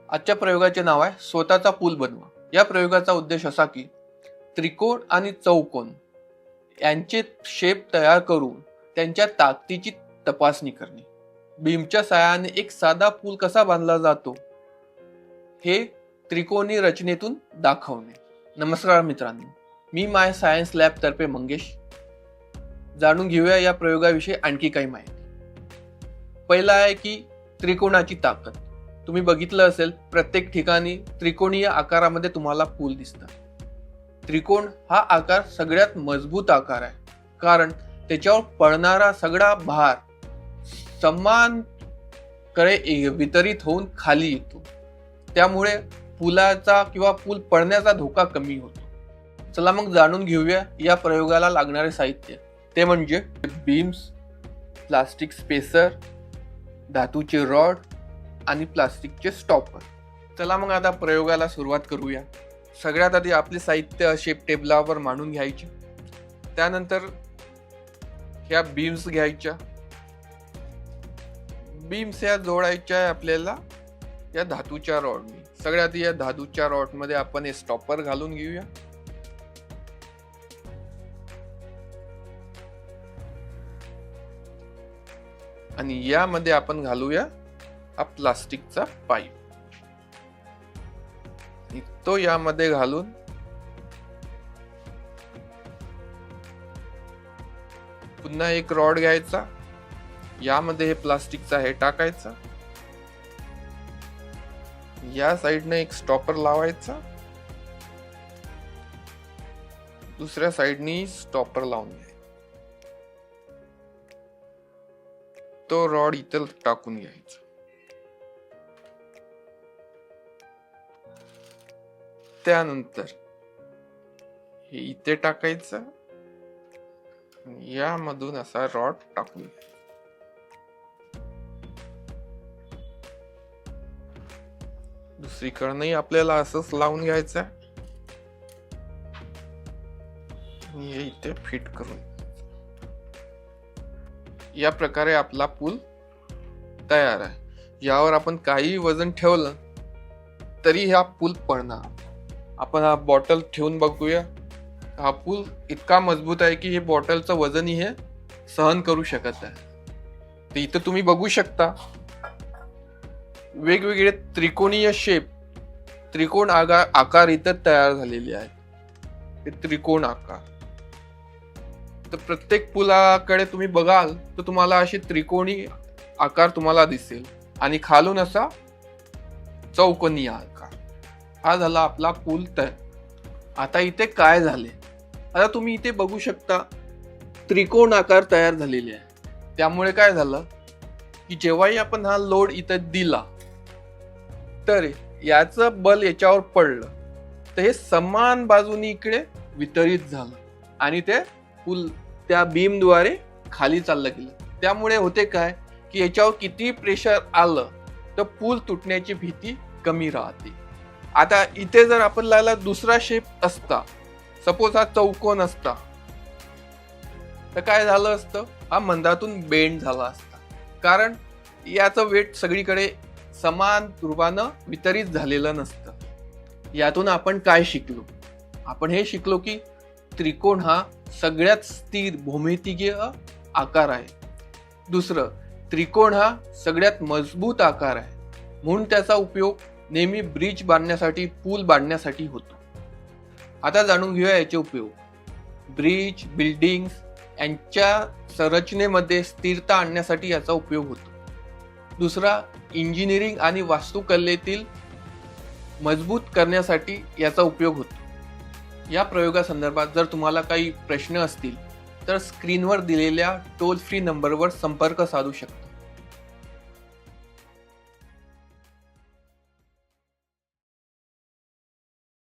आजच्या प्रयोगाचे नाव आहे स्वतःचा पूल बनवा। या प्रयोगाचा उद्देश असा की त्रिकोण आणि चौकोन यांचे शेप तयार करून त्यांच्या ताकदीची तपासणी करणे। बीमच्या साहाय्याने एक साधा पूल कसा बांधला जातो हे त्रिकोणी रचनेतून दाखवणे। नमस्कार मित्रांनो, मी माय सायन्स लॅब तर्फे मंगेश। जाणून घेऊया या प्रयोगाविषयी आणखी काही माहिती। पहिला आहे की त्रिकोणाची ताकद। तुम्ही बघितलं असेल प्रत्येक ठिकाणी त्रिकोणीय आकारामध्ये तुम्हाला पूल दिसतात। त्रिकोण हा आकार सगळ्यात मजबूत आकार आहे, कारण त्याच्यावर पडणारा सगळा भार समान कडे वितरित होऊन खाली येतो। त्यामुळे पुलाचा किंवा पूल पडण्याचा धोका कमी होतो। चला मग जाणून घेऊया या प्रयोगाला लागणारे साहित्य। ते म्हणजे बीम्स, प्लास्टिक स्पेसर, धातूचे रॉड आणि प्लास्टिकचे स्टॉपर। चला मग आता प्रयोगाला सुरुवात करूया। सगळ्यात आधी आपले साहित्य शेप टेबलावर मांडून घ्यायचे। त्यानंतर ह्या बीम्स घ्यायच्या। बीम्स ह्या जोडायच्या आपल्याला या धातूच्या रॉडनी। सगळ्यात आधी या धातूच्या रॉड मध्ये आपण हे स्टॉपर घालून घेऊया। आणि यामध्ये आपण घालूया हा प्लास्टिकचा पाईप। तो यामध्ये घालून पुन्हा एक रॉड घ्यायचा, यामध्ये हे प्लास्टिकचा हे टाकायचा, या साइडने एक स्टॉपर लावायचा, दुसऱ्या साइडनी स्टॉपर लावून घ्यायचा। तो रॉड इथं टाकून घ्यायचा। त्यानंतर हे इथे टाकायचं, यामधून असा रॉड टाकून घ्यायचा। दुसरीकडनंही आपल्याला असंच लावून घ्यायचं आणि हे इथे फिट करून। या प्रकारे आपला पूल तयार आहे। यावर आपण काही वजन ठेवलं तरी हा पूल पडणार। आपण हा बॉटल ठेवून बघूया। हा पूल इतका मजबूत आहे की हे बॉटलचं वजनही हे सहन करू शकत आहे। तर इथं तुम्ही बघू शकता वेगवेगळे त्रिकोणीय शेप, त्रिकोण आकार इथं तयार झालेले आहेत। हे त्रिकोण आकार। तर प्रत्येक पुलाकडे तुम्ही बघाल तर तुम्हाला अशी त्रिकोणी आकार तुम्हाला दिसेल आणि खालून असा चौकोनी आकार। हा झाला आपला पूल तयार। आता इथे काय झाले, आता तुम्ही इथे बघू शकता त्रिकोण आकार तयार झालेले आहे। त्यामुळे काय झालं की जेव्हाही आपण हा लोड इथं दिला तर याचं बल याच्यावर पडलं तर हे समान बाजूनी इकडे वितरित झालं आणि ते पूल त्या बीमद्वारे खाली चाललं गेलं। त्यामुळे होते काय की याच्यावर किती प्रेशर आलं तर पूल तुटण्याची भीती कमी राहते। आता इथे जर आपल्याला दुसरा शेप असता, सपोज हा चौकोन असता, तर काय झालं असतं, हा मंदातून बेंड झाला असता, कारण याचं वेट सगळीकडे समान रूपानं वितरित झालेलं नसतं। यातून आपण काय शिकलो? आपण हे शिकलो की त्रिकोण हा सगळ्यात स्थिर भौमितीय आकार आहे। दुसरं, त्रिकोण हा सगळ्यात मजबूत आकार आहे, म्हणून त्याचा उपयोग नेहमी ब्रिज बांधण्यासाठी, पूल बांधण्यासाठी होतो। आता जाणून घेऊया याचे उपयोग। ब्रिज, बिल्डिंग्स यांच्या संरचनेमध्ये स्थिरता आणण्यासाठी याचा उपयोग होतो। दुसरा, इंजिनिअरिंग आणि वास्तुकलेतील मजबूत करण्यासाठी याचा उपयोग होतो। या प्रयोगासंदर्भात जर तुम्हाला काही प्रश्न असतील तर स्क्रीनवर दिलेल्या टोल फ्री नंबरवर संपर्क साधू शकता।